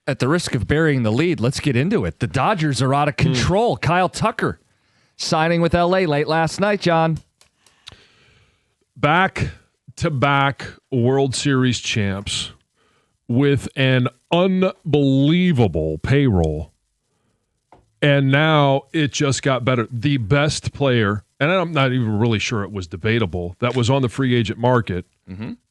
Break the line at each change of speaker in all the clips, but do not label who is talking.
At the risk of burying the lead, let's get into it. The Dodgers are out of control. Kyle Tucker signing with L.A. late last night, John.
Back-to-back World Series champs with an unbelievable payroll. And now it just got better. The best player, and I'm not even really sure it was debatable, that was on the free agent market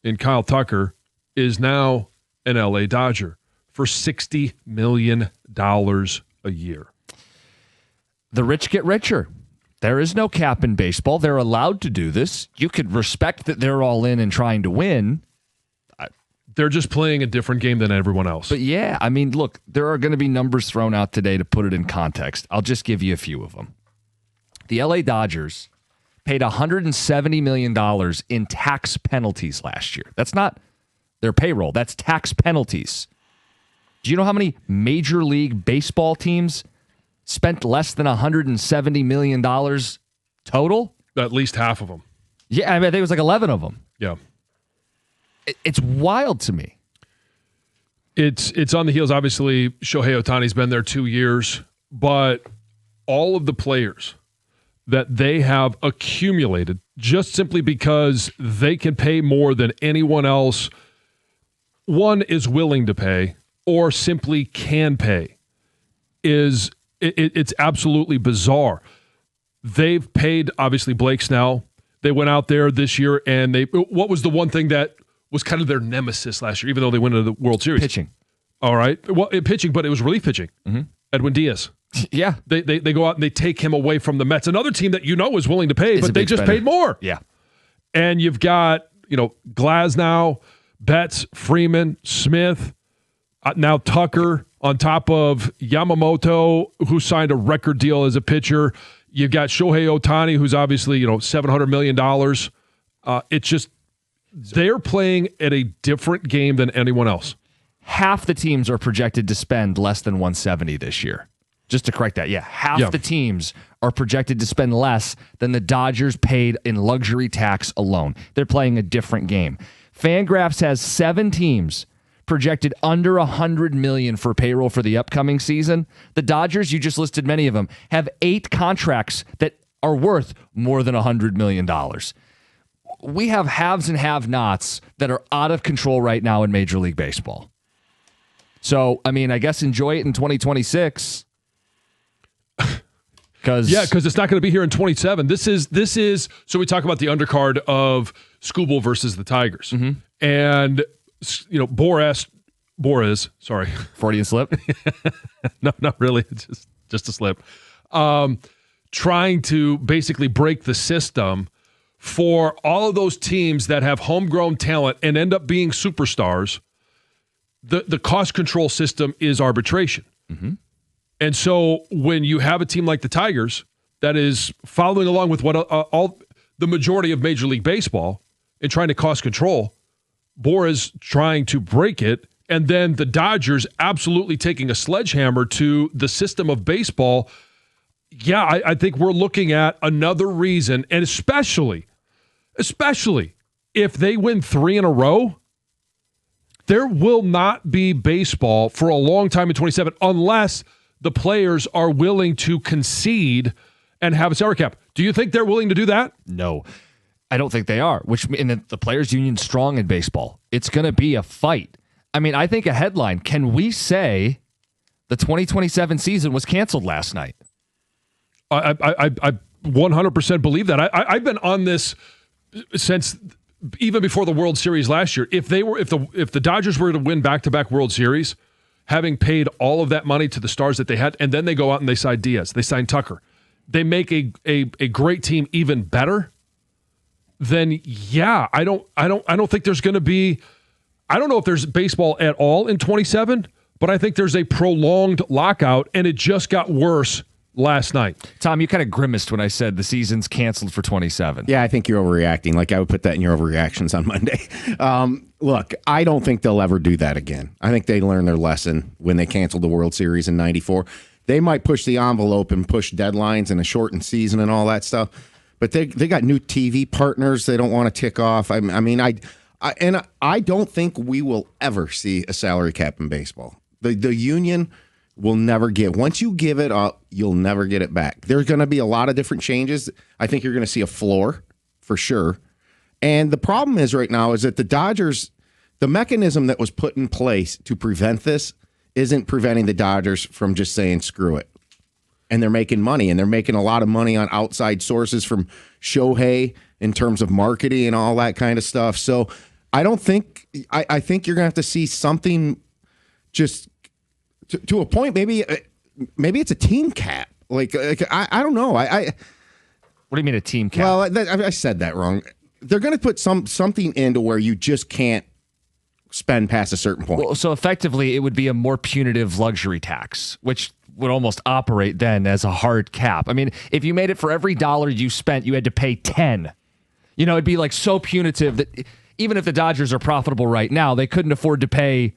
in Kyle Tucker is now an L.A. Dodger for $60 million a year.
The rich get richer. There is no cap in baseball. They're allowed to do this. You could respect that they're all in and trying to win.
They're just playing a different game than everyone else.
But yeah, I mean, look, there are going to be numbers thrown out today to put it in context. I'll just give you a few of them. The LA Dodgers paid $170 million in tax penalties last year. That's not their payroll. That's tax penalties. Do you know how many Major League Baseball teams spent less than $170 million total?
At least half of them.
Yeah, I mean, I think it was like 11 of them.
Yeah.
It's wild to me.
It's on the heels. Obviously, Shohei Ohtani's been there 2 years, but all of the players that they have accumulated just simply because they can pay more than anyone else, one is willing to pay or simply can pay, it's absolutely bizarre. They've paid, obviously, Blake Snell. They went out there this year, and what was the one thing that was kind of their nemesis last year, even though they went into the World Series?
Pitching.
All right. Well, pitching, but it was relief pitching. Edwin Diaz.
Yeah.
They go out and they take him away from the Mets. Another team that is willing to pay, but they just paid more.
Yeah.
And you've got, Glasnow, Betts, Freeman, Smith, now Tucker on top of Yamamoto, who signed a record deal as a pitcher. You've got Shohei Ohtani, who's obviously, $700 million. It's just they're playing at a different game than anyone else.
Half the teams are projected to spend less than 170 this year. Just to correct that. Yeah, half the teams are projected to spend less than the Dodgers paid in luxury tax alone. They're playing a different game. Fangraphs has 7 teams projected under $100 million for payroll for the upcoming season. The Dodgers, you just listed many of them, have 8 contracts that are worth more than $100 million. We have haves and have-nots that are out of control right now in Major League Baseball. So, I mean, I guess enjoy it in 2026. Because
it's not going to be here in 27. This is so we talk about the undercard of Skubal versus the Tigers. And Boris, sorry.
Freudian slip?
No, not really. It's just a slip. Trying to basically break the system for all of those teams that have homegrown talent and end up being superstars. The cost control system is arbitration. And so when you have a team like the Tigers that is following along with what all the majority of Major League Baseball and trying to cost control, Boras trying to break it, and then the Dodgers absolutely taking a sledgehammer to the system of baseball. Yeah, I think we're looking at another reason, and especially if they win 3 in a row, there will not be baseball for a long time in 27 unless the players are willing to concede and have a salary cap. Do you think they're willing to do that?
No, I don't think they are, and the players' union's strong in baseball. It's going to be a fight. I mean, I think a headline, can we say the 2027 season was canceled last night?
I 100% believe that. I've been on this since even before the World Series last year. If the Dodgers were to win back-to-back World Series, having paid all of that money to the stars that they had, and then they go out and they sign Diaz, they sign Tucker, they make a great team even better. Then I don't think there's going to be. I don't know if there's baseball at all in 27, but I think there's a prolonged lockout, and it just got worse last night.
Tom, you kind of grimaced when I said the season's canceled for 27.
Yeah, I think you're overreacting. Like, I would put that in your overreactions on Monday. Look, I don't think they'll ever do that again. I think they learned their lesson when they canceled the World Series in 94. They might push the envelope and push deadlines and a shortened season and all that stuff, but they got new TV partners they don't want to tick off. I don't think we will ever see a salary cap in baseball. The union will never give. Once you give it up, you'll never get it back. There's going to be a lot of different changes. I think you're going to see a floor for sure. And the problem is right now is that the Dodgers, the mechanism that was put in place to prevent this isn't preventing the Dodgers from just saying screw it. And they're making money, and they're making a lot of money on outside sources from Shohei in terms of marketing and all that kind of stuff. So I think you're going to have to see something just to a point. Maybe it's a team cap. Like I don't know.
What do you mean a team cap?
Well, I said that wrong. They're going to put something into where you just can't spend past a certain point.
Well, so effectively, it would be a more punitive luxury tax, which would almost operate then as a hard cap. I mean, if you made it for every dollar you spent, you had to pay 10. You know, it'd be like so punitive that even if the Dodgers are profitable right now, they couldn't afford to pay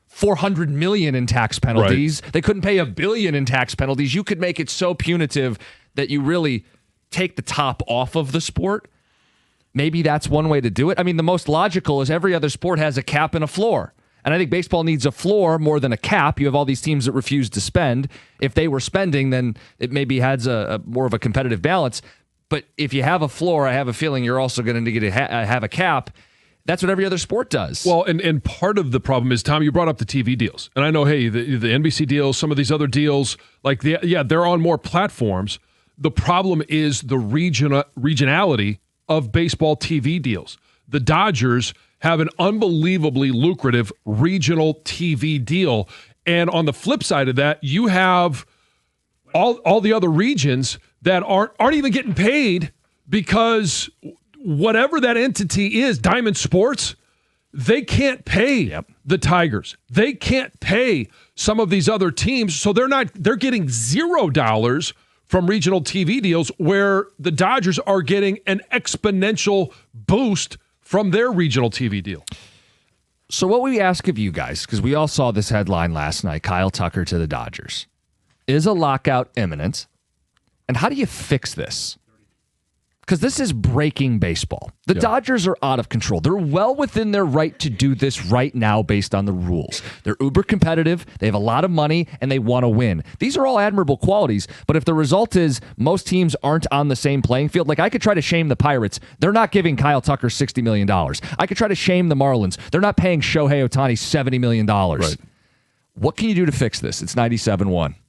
$400 million in tax penalties. Right. They couldn't pay $1 billion in tax penalties. You could make it so punitive that you really take the top off of the sport. Maybe that's one way to do it. I mean, the most logical is every other sport has a cap and a floor. And I think baseball needs a floor more than a cap. You have all these teams that refuse to spend. If they were spending, then it maybe has a more of a competitive balance. But if you have a floor, I have a feeling you're also going to get to have a cap. That's what every other sport does.
Well, and part of the problem is, Tom, you brought up the TV deals. And I know, hey, the NBC deals, some of these other deals, they're on more platforms. The problem is the regionality of baseball TV deals. The Dodgers have an unbelievably lucrative regional TV deal. And on the flip side of that, you have all the other regions that aren't even getting paid because whatever that entity is, Diamond Sports, they can't pay the Tigers. They can't pay some of these other teams. So they're getting $0 from regional TV deals, where the Dodgers are getting an exponential boost from their regional TV deal.
So what we ask of you guys, because we all saw this headline last night, Kyle Tucker to the Dodgers. Is a lockout imminent? And how do you fix this? Because this is breaking baseball. The Dodgers are out of control. They're well within their right to do this right now based on the rules. They're uber competitive, they have a lot of money, and they want to win. These are all admirable qualities, but if the result is most teams aren't on the same playing field, like I could try to shame the Pirates. They're not giving Kyle Tucker $60 million. I could try to shame the Marlins. They're not paying Shohei Ohtani $70 million. Right. What can you do to fix this? It's 97.1.